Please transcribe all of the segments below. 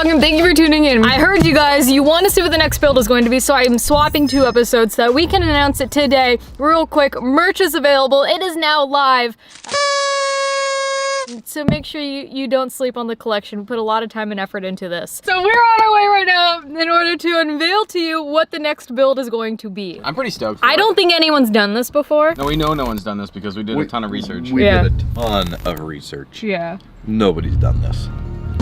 vlog and thank you for tuning in. I heard you guys, you want to see what the next build is going to be, so I'm swapping 2 episodes so that we can announce it today. Real quick, merch is available. It is now live. So make sure you don't sleep on the collection. We put a lot of time and effort into this. So we're on our way right now in order to unveil to you what the next build is going to be. I'm pretty stoked. I don't think anyone's done this before. No, we know no one's done this because we did a ton of research. We did a ton of research. Yeah. Nobody's done this.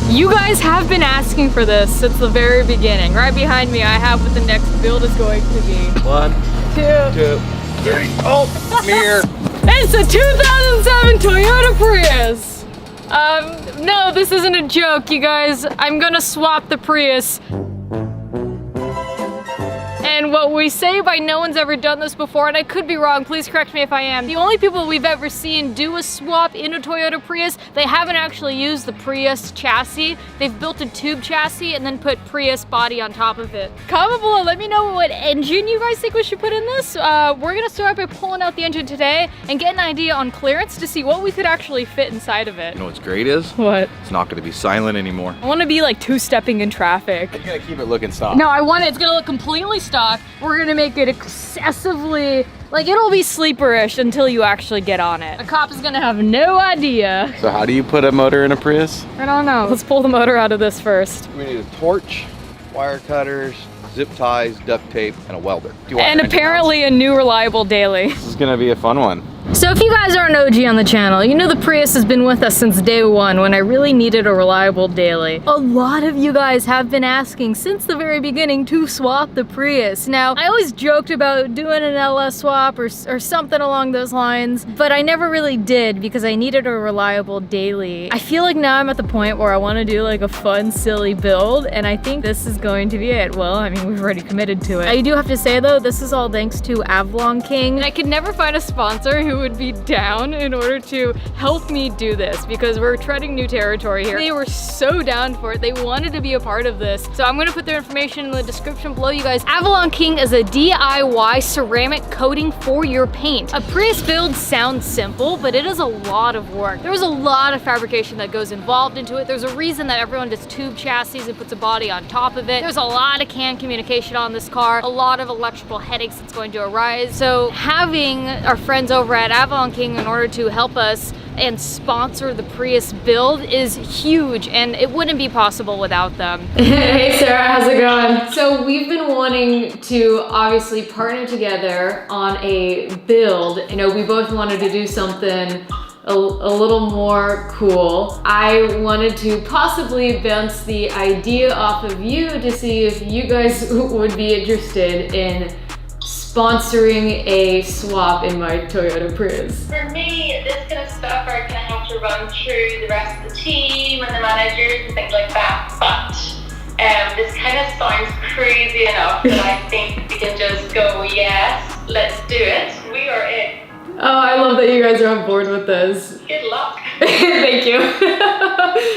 You guys have been asking for this since the very beginning. Right behind me, I have what the next build is going to be. 1, 2, 3. Oh, mirror. It's a 2007 Toyota Prius. No, this isn't a joke, you guys. I'm gonna swap the Prius. And what we say by no one's ever done this before, and I could be wrong, please correct me if I am. The only people we've ever seen do a swap in a Toyota Prius, they haven't actually used the Prius chassis. They've built a tube chassis and then put Prius body on top of it. Comment below, let me know what engine you guys think we should put in this. We're gonna start by pulling out the engine today and get an idea on clearance to see what we could actually fit inside of it. You know what's great is? What? It's not gonna be silent anymore. I wanna be like 2-stepping in traffic. You gotta keep it looking stock. No, I want it, it's gonna look completely stock. We're gonna make it excessively, like it'll be sleeperish until you actually get on it. A cop is gonna have no idea. So how do you put a motor in a Prius? I don't know. Let's pull the motor out of this first. We need a torch, wire cutters, zip ties, duct tape, and a welder. And apparently a new reliable daily. This is gonna be a fun one. So if you guys are an OG on the channel, you know the Prius has been with us since day 1 when I really needed a reliable daily. A lot of you guys have been asking since the very beginning to swap the Prius. Now, I always joked about doing an LS swap or something along those lines, but I never really did because I needed a reliable daily. I feel like now I'm at the point where I want to do like a fun, silly build, and I think this is going to be it. Well, I mean, we've already committed to it. I do have to say though, this is all thanks to Avalon King. And I could never find a sponsor who would be down in order to help me do this because we're treading new territory here. They were so down for it. They wanted to be a part of this. So I'm gonna put their information in the description below, you guys. Avalon King is a DIY ceramic coating for your paint. A Prius build sounds simple, but it is a lot of work. There's a lot of fabrication that goes involved into it. There's a reason that everyone does tube chassis and puts a body on top of it. There's a lot of CAN communication on this car, a lot of electrical headaches that's going to arise. So having our friends over at Avalon King in order to help us and sponsor the Prius build is huge, and it wouldn't be possible without them. Hey Sarah, how's it going? So we've been wanting to obviously partner together on a build. You know, we both wanted to do something a little more cool. I wanted to possibly bounce the idea off of you to see if you guys would be interested in sponsoring a swap in my Toyota Prius. For me, this kind of stuff are gonna have to run through the rest of the team and the managers and things like that, but this kind of sounds crazy enough that I think we can just go, yes, let's do it. We are in. Oh, I love that you guys are on board with this. Good luck. Thank you.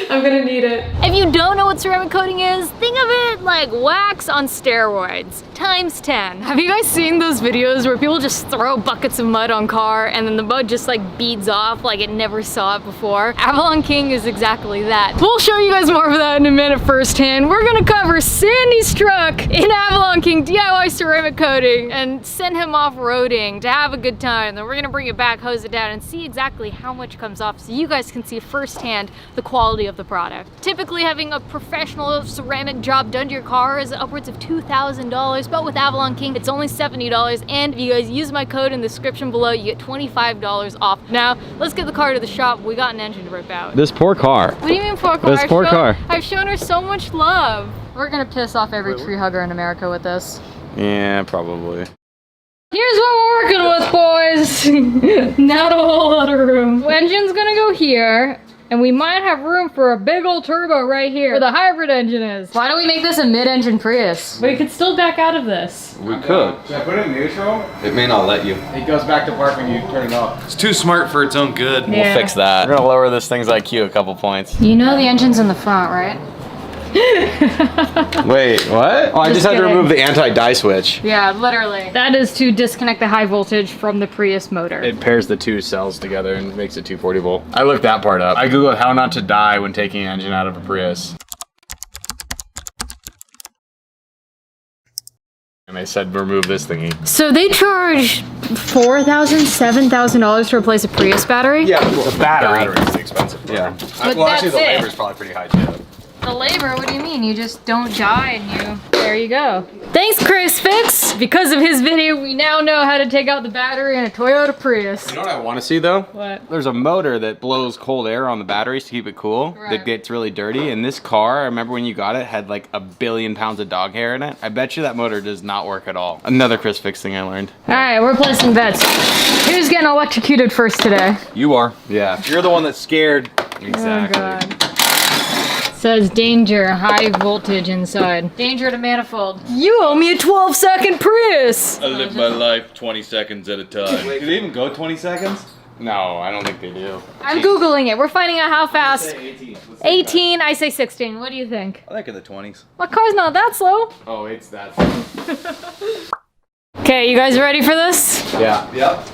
I'm gonna need it. If you don't know what ceramic coating is, think of it like wax on steroids, times 10. Have you guys seen those videos where people just throw buckets of mud on car and then the mud just like beads off like it never saw it before? Avalon King is exactly that. We'll show you guys more of that in a minute firsthand. We're gonna cover Sandy's truck in Avalon King DIY ceramic coating and send him off-roading to have a good time. Then we're gonna bring it back, hose it down, and see exactly how much comes off so you guys can see firsthand the quality of the product. Typically having a professional ceramic job done to your car is upwards of $2,000, but with Avalon King it's only $70, and if you guys use my code in the description below you get $25 off. Now let's get the car to the shop. We got an engine to rip out. This poor car. What do you mean poor car? This poor car. I've shown her so much love. We're gonna piss off every tree hugger in America with this. Yeah, probably. Here's what we're working with, boys. Not a whole lot of room. Engine's gonna go here, and we might have room for a big old turbo right here where the hybrid engine is. Why don't we make this a mid-engine Prius? We could still back out of this. We could. Should I put it in neutral? It may not let you. It goes back to park when you turn it off. It's too smart for its own good. Yeah. We'll fix that. We're gonna lower this thing's IQ a couple points. You know the engine's in the front, right? Wait, what? Oh, I just had to remove the anti-die switch. Yeah, literally. That is to disconnect the high voltage from the Prius motor. It pairs the two cells together and makes it 240 volt. I looked that part up. I googled how not to die when taking an engine out of a Prius. I said remove this thingy. So they charge $4,000, $7,000 to replace a Prius battery? Yeah, the battery is expensive. Yeah. But Well, actually, that's the it. labor's probably pretty high too. The labor, what do you mean? You just don't die and there you go. Thanks, Chris Fix! Because of his video, we now know how to take out the battery in a Toyota Prius. You know what I want to see though? What? There's a motor that blows cold air on the batteries to keep it cool. Right. That gets really dirty. And this car, I remember when you got it, had like 1 billion pounds of dog hair in it. I bet you that motor does not work at all. Another Chris Fix thing I learned. All right, we're placing bets. Who's getting electrocuted first today? You are. Yeah. You're the one that's scared. Exactly. Oh God. Says danger, high voltage inside. Danger to manifold. You owe me a 12-second Prius! I live my life 20 seconds at a time. Do they even go 20 seconds? No, I don't think they do. I'm Googling it. We're finding out how fast. 18. 18, I say 16. What do you think? I think in the 20s. My car's not that slow. Oh, it's that. Okay, you guys ready for this? Yeah. Yep.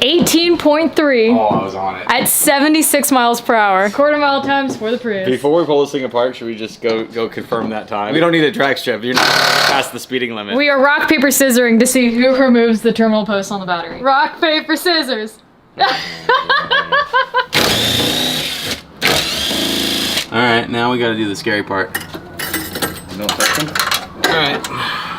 18.3 Oh, I was on it. at 76 miles per hour. Quarter mile times for the Prius. Before we pull this thing apart, should we just go confirm that time? We don't need a drag strip. You're not past the speeding limit. We are rock, paper, scissoring to see who removes the terminal post on the battery. Rock, paper, scissors. All right, now we got to do the scary part. No second. All right,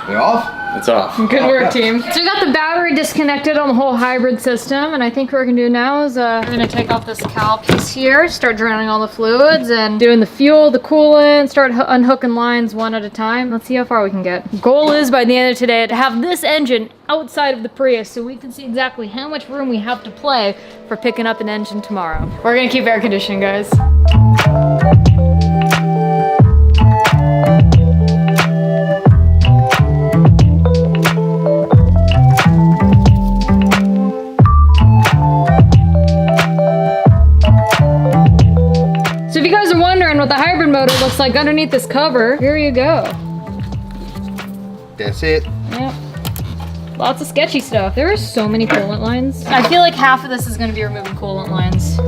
They off? it's off. Good work, team. So we got the battery disconnected on the whole hybrid system, and I think what we're gonna do now is we're gonna take off this cowl piece here, start draining all the fluids, and doing the fuel, the coolant, start unhooking lines one at a time. Let's see how far we can get. Goal is by the end of today to have this engine outside of the Prius so we can see exactly how much room we have to play for picking up an engine tomorrow. We're gonna keep air conditioning, guys. So if you guys are wondering what the hybrid motor looks like underneath this cover, here you go. That's it. Yep. Lots of sketchy stuff. There are so many coolant lines. I feel like half of this is going to be removing coolant lines.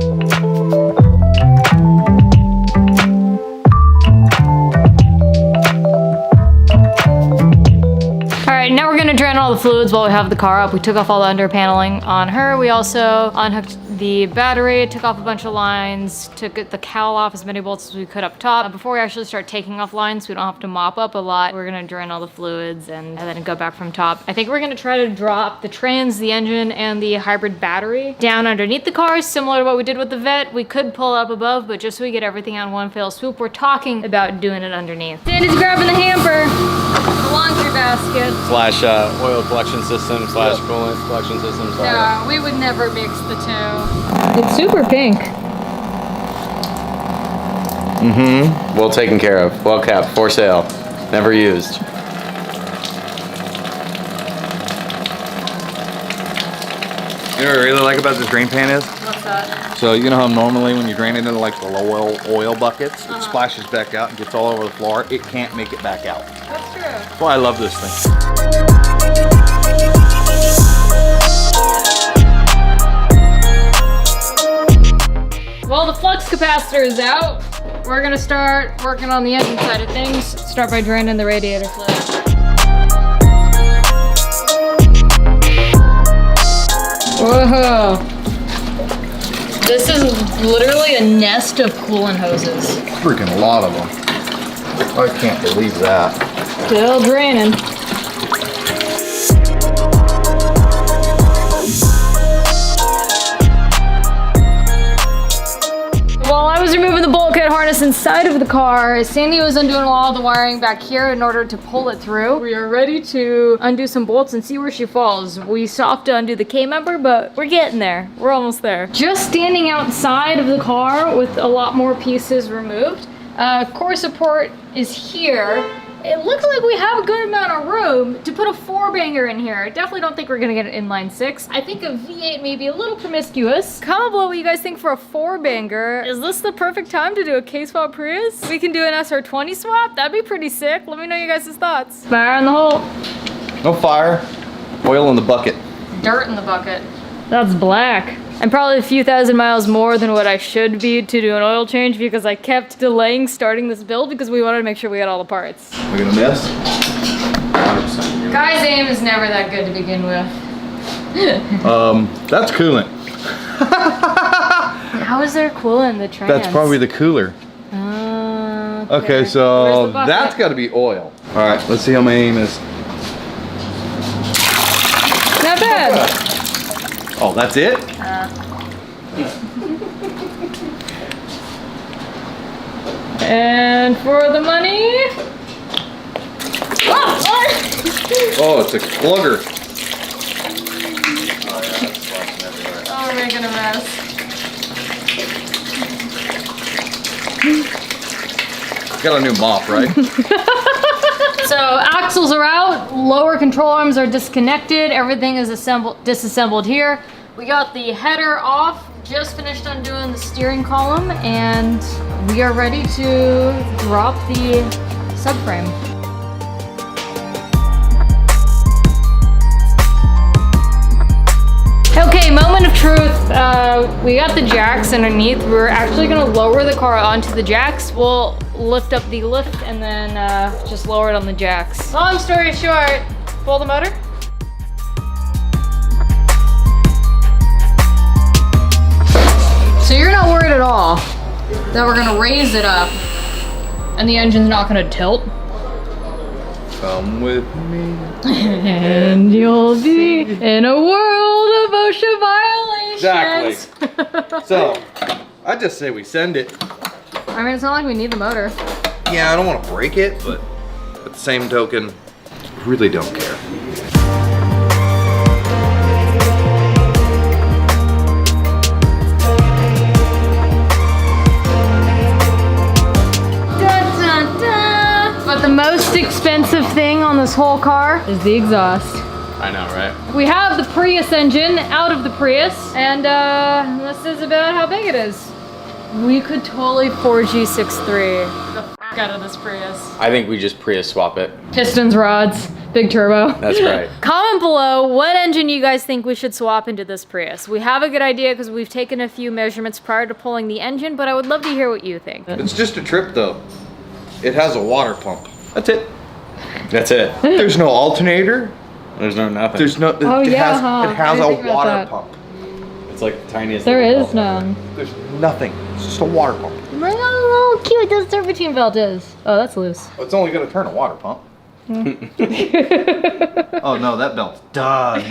Alright, now we're going to drain all the fluids while we have the car up. We took off all the under paneling on her. We also unhooked the battery, took off a bunch of lines, took the cowl off as many bolts as we could up top. Before we actually start taking off lines, so we don't have to mop up a lot, we're gonna drain all the fluids and then go back from top. I think we're gonna try to drop the trans, the engine, and the hybrid battery down underneath the car, similar to what we did with the Vet. We could pull up above, but just so we get everything on one fell swoop, we're talking about doing it underneath. Sandy's grabbing the hamper, the laundry basket. Slash oil collection system slash coolant collection system. No, we would never mix the two. It's super pink. Mm-hmm. Well taken care of. Well kept. For sale. Never used. You know what I really like about this drain pan is? What's that? So you know how normally when you drain it into like the low oil buckets, it splashes back out and gets all over the floor. It can't make it back out. That's true. That's why I love this thing. Well, the flux capacitor is out. We're gonna start working on the engine side of things. Start by draining the radiator fluid. Whoa. This is literally a nest of coolant hoses. Freaking a lot of them. I can't believe that. Still draining. While I was removing the bulkhead harness inside of the car, Sandy was undoing all the wiring back here in order to pull it through. We are ready to undo some bolts and see where she falls. We still have to undo the K-member, but we're getting there. We're almost there. Just standing outside of the car with a lot more pieces removed. Core support is here. It looks like we have a good amount of room to put a 4-banger in here. I definitely don't think we're gonna get an inline 6. I think a V8 may be a little promiscuous. Comment below what you guys think for a 4-banger. Is this the perfect time to do a K-swap Prius? We can do an SR20 swap? That'd be pretty sick. Let me know you guys' thoughts. Fire in the hole. No fire. Oil in the bucket. Dirt in the bucket. That's black. I'm probably a few thousand miles more than what I should be to do an oil change because I kept delaying starting this build because we wanted to make sure we had all the parts. We're gonna miss. 100%. Guy's aim is never that good to begin with. That's coolant. How is there coolant in the trans? That's probably the cooler. Okay, Where's so the bucket? that's got to be oil. All right, let's see how my aim is. Not bad. Oh, that's it? And for the money. Oh, it's a slugger. Oh, we're making a mess. Got a new mop, right? So axles are out, lower control arms are disconnected, everything is disassembled here. We got the header off, just finished undoing the steering column, and we are ready to drop the subframe. Okay, moment of truth. We got the jacks underneath. We're actually gonna lower the car onto the jacks. We'll lift up the lift and then just lower it on the jacks. Long story short, pull the motor. So you're not worried at all that we're gonna raise it up and the engine's not gonna tilt? Come with me. And you'll be in a world of OSHA violations. Exactly. So, I just say we send it. I mean, it's not like we need the motor. Yeah, I don't want to break it, but at the same token, really don't care. But the most expensive thing on this whole car is the exhaust. I know, right? We have the Prius engine out of the Prius, and this is about how big it is. We could totally 4G63 the f out of this Prius. I think we just Prius swap it. Pistons, rods, big turbo. That's right. Comment below what engine you guys think we should swap into this Prius. We have a good idea because we've taken a few measurements prior to pulling the engine, but I would love to hear what you think. It's just a trip though. It has a water pump. That's it. That's it. There's no alternator. There's no nothing. There's no. Oh, it yeah, has, huh? it has I a didn't think about water that. pump. It's like the tiniest. There little is pump ever. none. There's nothing. It's just a water pump. Look how cute this serpentine belt is. Oh, that's loose. It's only gonna turn a water pump. Oh no, that belt's done.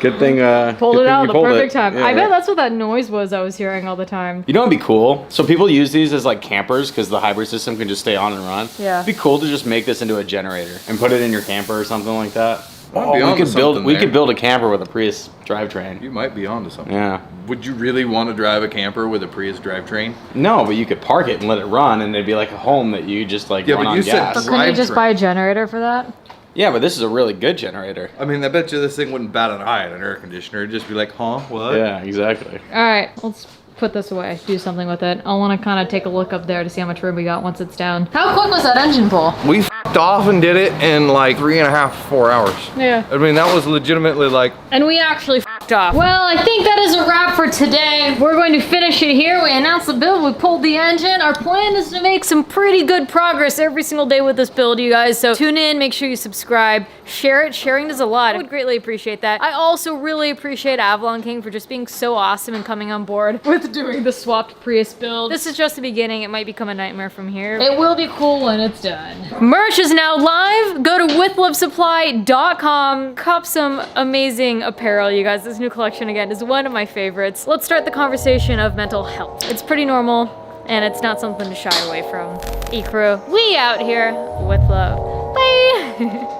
Good thing. Pulled good it thing out you at the pulled perfect it. time. Yeah, I bet right. that's what that noise was I was hearing all the time. You know what'd be cool? So people use these as like campers because the hybrid system can just stay on and run. Yeah. It'd be cool to just make this into a generator and put it in your camper or something like that. Might be onto something we there. could build a camper with a Prius drivetrain. You might be onto something. Yeah. Would you really want to drive a camper with a Prius drivetrain? No, but you could park it and let it run, and it'd be like a home that you just like Yeah, run but on you said gas. But couldn't you just Drivetrain. buy a generator for that? Yeah, but this is a really good generator. I mean, I bet you this thing wouldn't bat an eye at an air conditioner. It'd just be like, huh, what? Yeah, exactly. All right, let's put this away, do something with it. I want to kind of take a look up there to see how much room we got once it's down. How quick was that engine pull? We f***ed off and did it in like 3.5, 4 hours. Yeah. I mean, that was legitimately like, And we actually f***ed off. Well, I think that is a wrap for today. We're going to finish it here. We announced the build, we pulled the engine. Our plan is to make some pretty good progress every single day with this build, you guys. So tune in, make sure you subscribe, share it. Sharing does a lot. I would greatly appreciate that. I also really appreciate Avalon King for just being so awesome and coming on board with doing the swapped Prius build. This is just the beginning. It might become a nightmare from here. It will be cool when it's done. Merch is now live. Go to withlovesupply.com. Cop some amazing apparel, you guys. This new collection, again, is one of my favorites. Let's start the conversation of mental health. It's pretty normal, and it's not something to shy away from. E-Crew, we out here with love. Bye!